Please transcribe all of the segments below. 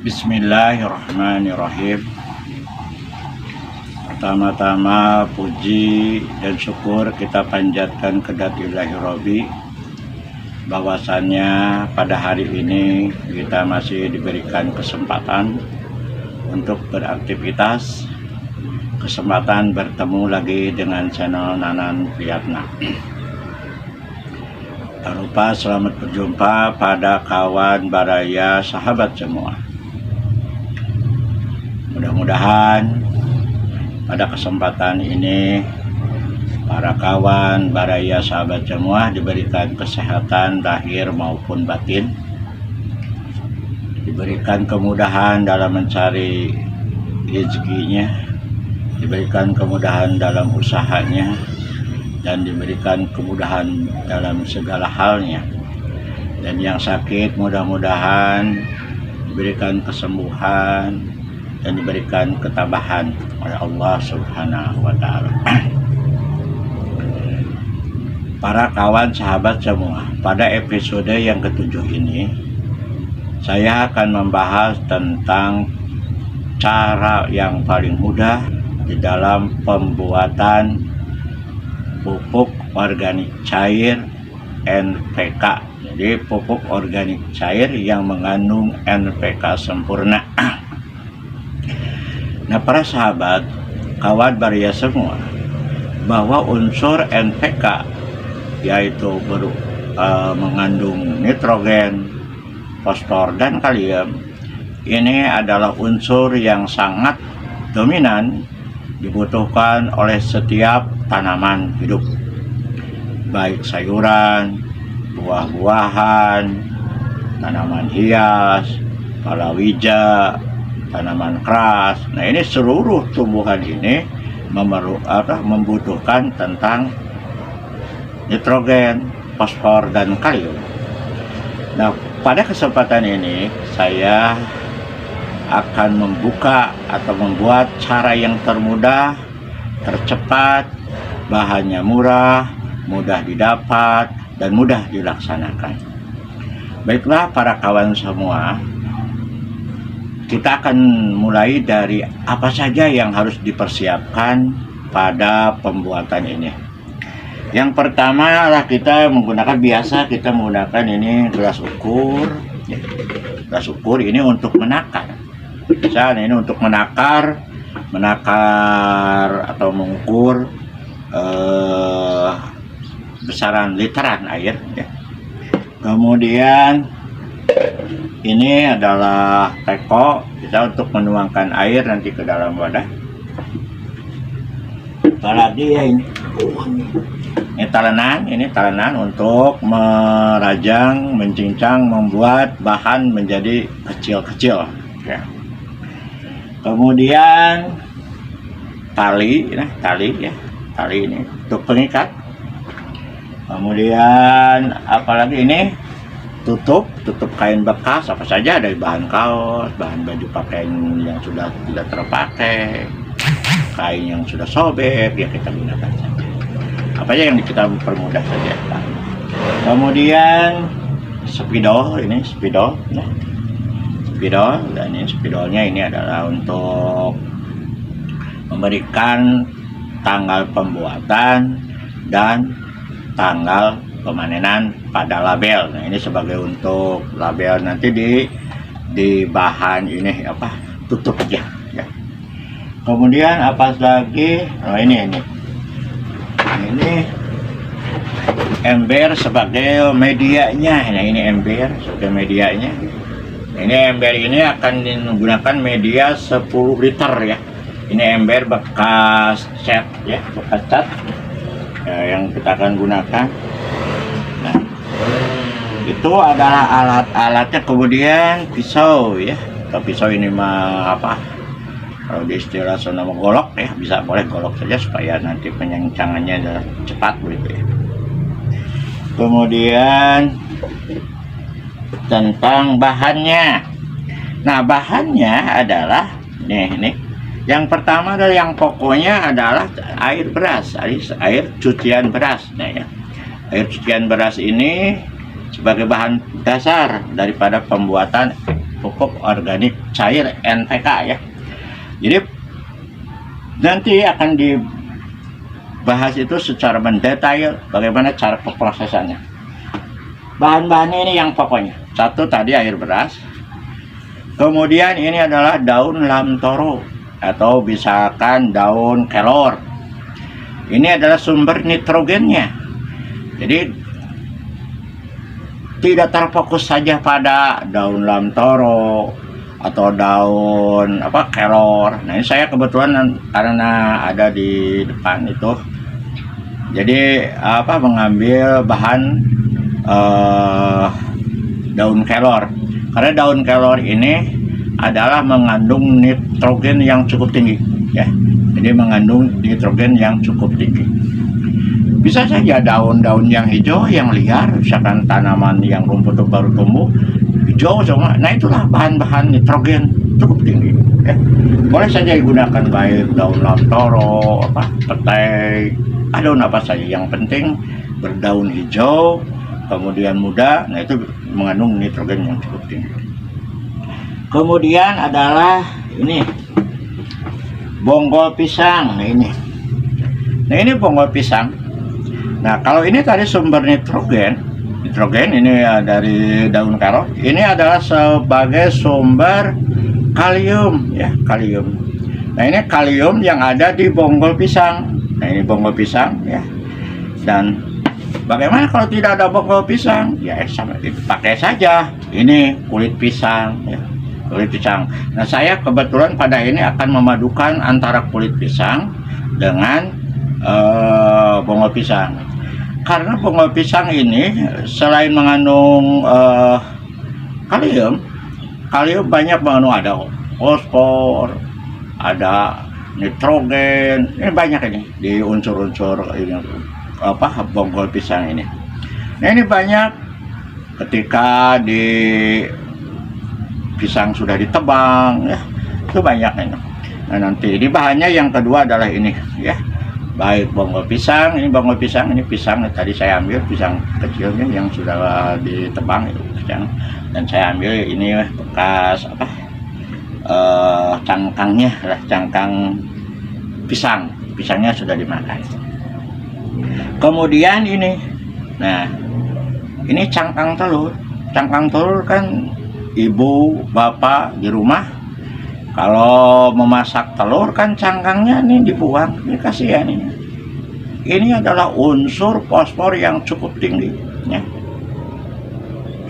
Bismillahirrahmanirrahim. Pertama-tama puji dan syukur kita panjatkan kepada Ilahi Robbi, bahwasannya pada hari ini kita masih diberikan kesempatan untuk beraktivitas, kesempatan bertemu lagi dengan channel Nanan Priyatna. Tak lupa selamat berjumpa pada kawan baraya sahabat semua. Mudah-mudahan pada kesempatan ini para kawan baraya sahabat semua diberikan kesehatan lahir maupun batin, diberikan kemudahan dalam mencari rezekinya, diberikan kemudahan dalam usahanya, dan diberikan kemudahan dalam segala halnya. Dan yang sakit mudah-mudahan diberikan kesembuhan dan diberikan ketabahan oleh Allah Subhanahu wa Ta'ala. Para kawan sahabat semua, pada episode yang ketujuh ini saya akan membahas tentang cara yang paling mudah di dalam pembuatan pupuk organik cair NPK. Jadi pupuk organik cair yang mengandung NPK sempurna. Nah, para sahabat, kawan baraya semua, bahwa unsur NPK yaitu mengandung nitrogen, fosfor, dan kalium, ini adalah unsur yang sangat dominan dibutuhkan oleh setiap tanaman hidup, baik sayuran, buah-buahan, tanaman hias, palawija, tanaman keras. Nah, ini seluruh tumbuhan ini membutuhkan tentang nitrogen, fosfor, dan kalium. Nah, pada kesempatan ini saya akan membuka atau membuat cara yang termudah, tercepat, bahannya murah, mudah didapat, dan mudah dilaksanakan. Baiklah para kawan semua, kita akan mulai dari apa saja yang harus dipersiapkan pada pembuatan ini. Yang pertama adalah kita menggunakan ini gelas ukur. Gelas ukur ini untuk menakar. Misalnya ini untuk menakar atau mengukur besaran literan air, ya. Kemudian ini adalah teko kita untuk menuangkan air nanti ke dalam wadah. Apalagi ya ini talenan untuk merajang, mencincang, membuat bahan menjadi kecil-kecil, ya. Kemudian tali ini untuk pengikat. Kemudian apalagi ini tutup kain bekas apa saja, dari bahan kaos, bahan baju pakaian yang sudah tidak terpakai, kain yang sudah sobek, ya kita gunakan saja. Apa aja yang kita permudah saja. Kemudian spidol, dan ini spidolnya ini adalah untuk memberikan tanggal pembuatan dan tanggal pemanenan pada label. Nah, ini sebagai untuk label nanti di bahan ini tutup aja, ya. Kemudian apa lagi? Ini ember sebagai medianya. Nah, ini ember sebagai medianya. Ini ember ini akan digunakan media 10 liter, ya. Ini ember bekas cat, ya, bekas cat, ya, yang kita akan gunakan. Nah, itu adalah alat-alatnya. Kemudian pisau, ya. Kalau pisau ini kalau di istilah sana golok, ya, bisa boleh golok saja supaya nanti penyencangannya cepat begitu, ya. Kemudian tentang bahannya. Nah, bahannya adalah ini. Yang pertama adalah yang pokoknya adalah air beras, air cucian beras. Nah, ya. Air cucian beras ini sebagai bahan dasar daripada pembuatan pupuk organik cair NPK ya. Jadi nanti akan dibahas itu secara mendetail bagaimana cara pemrosesannya. Bahan-bahannya ini yang pokoknya. Satu tadi air beras. Kemudian ini adalah daun lamtoro atau misalkan daun kelor. Ini adalah sumber nitrogennya. Jadi tidak terfokus saja pada daun lamtoro atau daun kelor. Nah, ini saya kebetulan karena ada di depan itu, jadi mengambil bahan daun kelor. Karena daun kelor ini adalah mengandung nitrogen yang cukup tinggi ya. Jadi mengandung nitrogen yang cukup tinggi. Bisa saja daun-daun yang hijau yang liar, misalkan tanaman yang rumput baru tumbuh hijau semua. Nah, itulah bahan-bahan nitrogen cukup tinggi ya. Boleh saja digunakan baik daun lamtoro, petai, daun apa saja, yang penting berdaun hijau kemudian muda. Nah, itu mengandung nitrogen yang cukup tinggi. Kemudian adalah ini bonggol pisang. Nah, ini bonggol pisang. Nah, kalau ini tadi sumber nitrogen ini ya dari daun kelor. Ini adalah sebagai sumber kalium ya, kalium. Nah, ini kalium yang ada di bonggol pisang. Nah, ini bonggol pisang ya. Dan bagaimana kalau tidak ada bonggol pisang? Ya sama, pakai saja ini kulit pisang ya, kulit pisang. Nah, saya kebetulan pada ini akan memadukan antara kulit pisang dengan bonggol pisang. Karena bonggol pisang ini selain mengandung kalium banyak mengandung, ada fosfor, ada nitrogen, ini banyak ini di unsur-unsur ini bonggol pisang ini. Nah, ini banyak ketika di pisang sudah ditebang ya, itu banyak ini. Nah, nanti ini bahannya yang kedua adalah ini ya, baik bonggol pisang. Ini bonggol pisang, ini pisang tadi saya ambil pisang kecilnya yang sudah ditebang itu pisang, dan saya ambil ini bekas cangkangnya lah, cangkang pisangnya sudah dimakan. Kemudian ini, nah ini cangkang telur kan ibu bapak di rumah kalau memasak telur kan cangkangnya ini dibuang, ini kasihan ini. Ini adalah unsur fosfor yang cukup tinggi ya.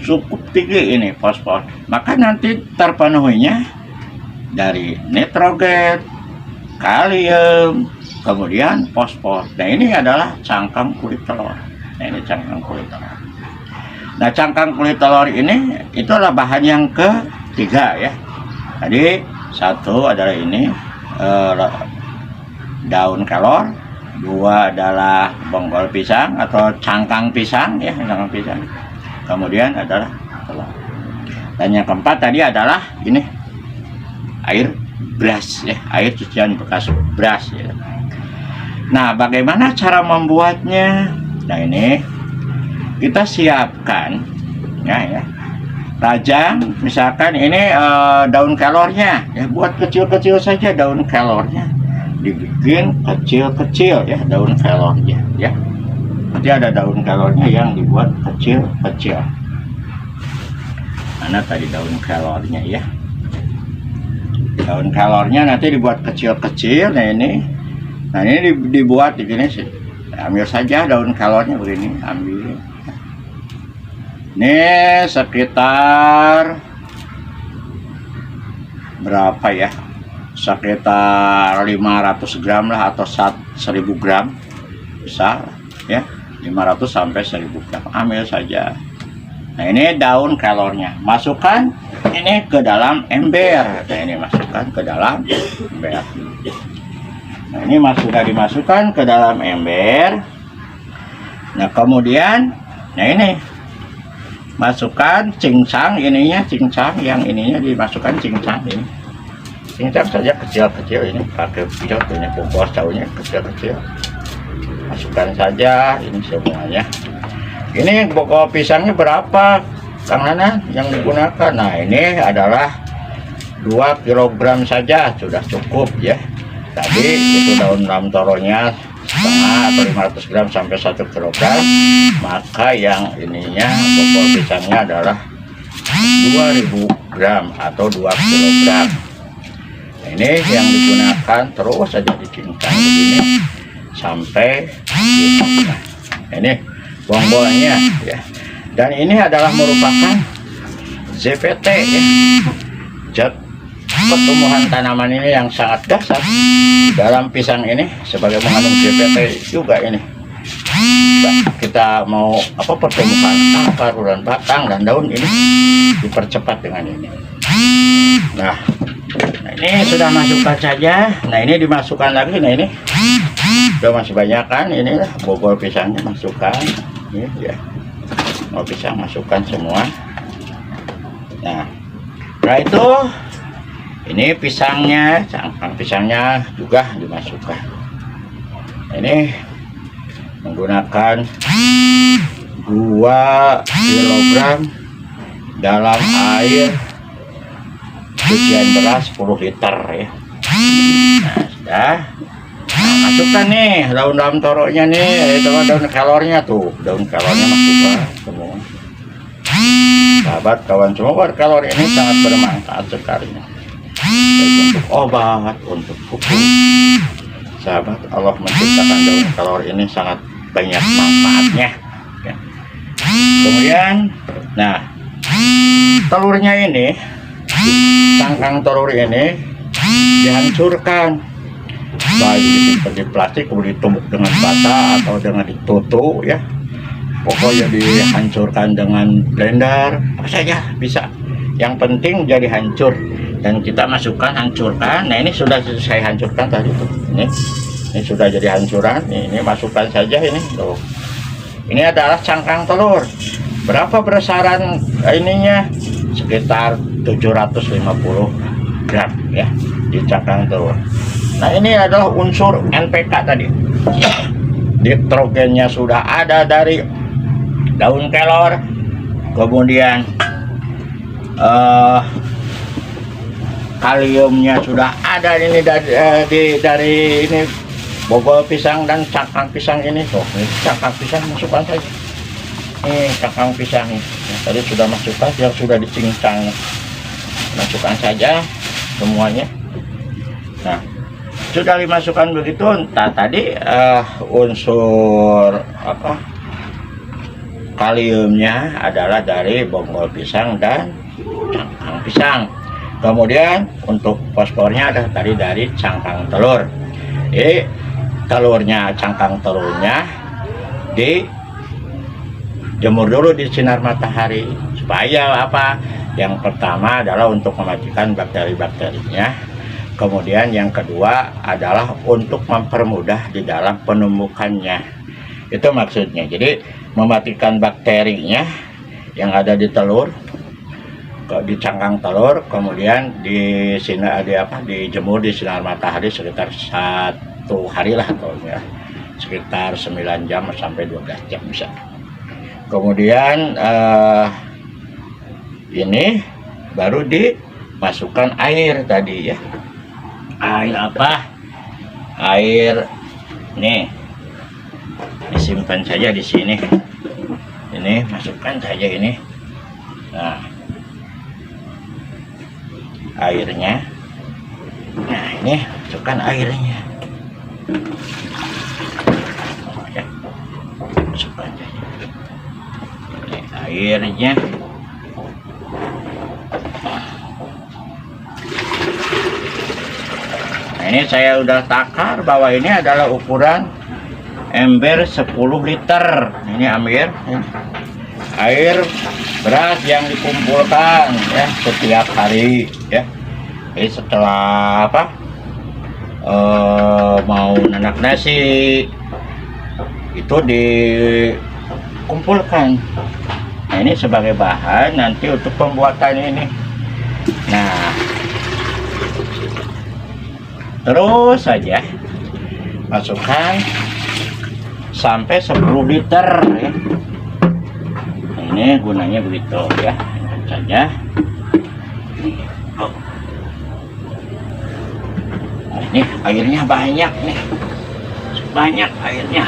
Cukup tinggi ini fosfor. Maka nanti terpenuhinya dari nitrogen, kalium, kemudian fosfor. Nah, ini adalah cangkang kulit telur. Nah, ini cangkang kulit telur. Nah, cangkang kulit telur ini itu adalah bahan yang ketiga ya. Jadi satu adalah ini daun kelor, dua adalah bonggol pisang atau cangkang pisang ya, cangkang pisang. Kemudian adalah telur. Dan yang keempat tadi adalah ini air beras ya, air cucian bekas beras ya. Nah, bagaimana cara membuatnya? Nah, ini kita siapkan ya. Rajang, misalkan ini daun kelornya ya, buat kecil-kecil saja daun kelornya, dibikin kecil-kecil ya daun kelornya ya. Nanti ada daun kelornya yang dibuat kecil-kecil. Mana tadi daun kelornya ya? Daun kelornya nanti dibuat kecil-kecil. Nah, ini dibuat begini sih. Ambil saja daun kelornya begini, ambil. Ini sekitar berapa ya? Sekitar 500 gram lah atau 1000 gram bisa ya, 500 sampai 1000 gram. Ambil saja. Nah, ini daun kelornya. Masukkan ini ke dalam ember. Nah, ini masukkan ke dalam ember. Nah, ini sudah dimasukkan ke dalam ember. Nah, kemudian ini masukkan cincang cincang yang ininya dimasukkan cincang ini. Cincang saja kecil-kecil ini, pakai pisau ini, bungkus daunnya kecil-kecil. Masukkan saja ini semuanya. Ini pokok pisangnya berapa? Kang Nana yang digunakan. Nah, ini adalah 2 kilogram saja sudah cukup ya. Tadi itu daun toronya setengah atau 500 gram sampai 1 kilogram. Maka yang ininya bokol pisangnya adalah 2000 gram atau 2 kilogram. Ini yang digunakan terus saja dicincang begini sampai nah, ini bonggolnya ya. Dan ini adalah merupakan ZPT ya, zat pertumbuhan tanaman ini yang sangat dasar dalam pisang ini sebagai mengandung ZPT juga ini. Kita mau apa, pertumbuhan akar dan batang dan daun ini dipercepat dengan ini. Nah, ini sudah masukkan saja. Nah, ini dimasukkan lagi. Nah, ini sudah masih banyak kan, inilah bogor pisangnya masukkan ini ya. Mau pisang masukkan semua. Nah, setelah itu ini pisangnya, cangkang pisangnya juga dimasukkan. Ini menggunakan 2 kilogram dalam air cucian beras 10 liter ya. Nah, sudah. Nah, masukkan nih daun-daun toronya nih, itu daun kelornya tuh, daun kelornya masukkan semua. Sahabat kawan semua, kalori ini sangat bermanfaat sekali. Baik untuk obat, untuk pupuk. Sahabat, Allah menciptakan daun kelor ini sangat banyak manfaatnya. Ya. Kemudian, nah, telurnya ini, cangkang telur ini dihancurkan. Baik disimpan di plastik, kemudian ditumbuk dengan bata atau dengan ditutup ya. Pokoknya dihancurkan dengan blender, apa saja bisa. Yang penting jadi hancur dan kita masukkan, hancurkan. Nah, ini sudah saya hancurkan tadi tuh. Ini sudah jadi hancuran. Ini masukkan saja ini tuh. Ini adalah cangkang telur. Berapa besaran ininya? Sekitar 750 gram ya di cangkang telur. Nah, ini adalah unsur NPK tadi. Nitrogennya sudah ada dari daun kelor, kemudian kaliumnya sudah ada ini dari ini bogol pisang dan cangkang pisang ini tuh. Ini cangkang pisang masukkan saja. Ini cangkang pisang ini. Nah, tadi sudah masukkan, yang sudah dicincang, masukkan saja semuanya. Nah, sudah dimasukkan begitu. Nah, tadi unsur apa, kaliumnya adalah dari bonggol pisang dan cangkang pisang. Kemudian untuk fosfornya ada tadi dari cangkang telur. Telurnya, cangkang telurnya dijemur dulu di sinar matahari supaya apa? Yang pertama adalah untuk mematikan bakteri-bakterinya. Kemudian yang kedua adalah untuk mempermudah di dalam penumbukannya. Itu maksudnya. Jadi mematikan bakterinya yang ada di telur, di cangkang telur, kemudian dijemur di sinar matahari sekitar 1 hari lah, atau ya, sekitar 9 jam sampai 12 jam bisa. Kemudian ini baru dimasukkan air tadi ya. Air apa? Air nih disimpan saja di sini. Ini masukkan saja ini. Nah, airnya. Nah, ini masukkan airnya. Ya, masukkan saja. Ini airnya. Ini saya udah takar bahwa ini adalah ukuran ember 10 liter. Ini air beras yang dikumpulkan ya setiap hari ya. Jadi setelah apa, mau nanak nasi itu dikumpulkan. Nah, ini sebagai bahan nanti untuk pembuatan ini. Nah, terus saja masukkan sampai 10 liter ya. ini gunanya begitu ya, lihat saja. Oh. Nah, ini airnya banyak nih, banyak airnya.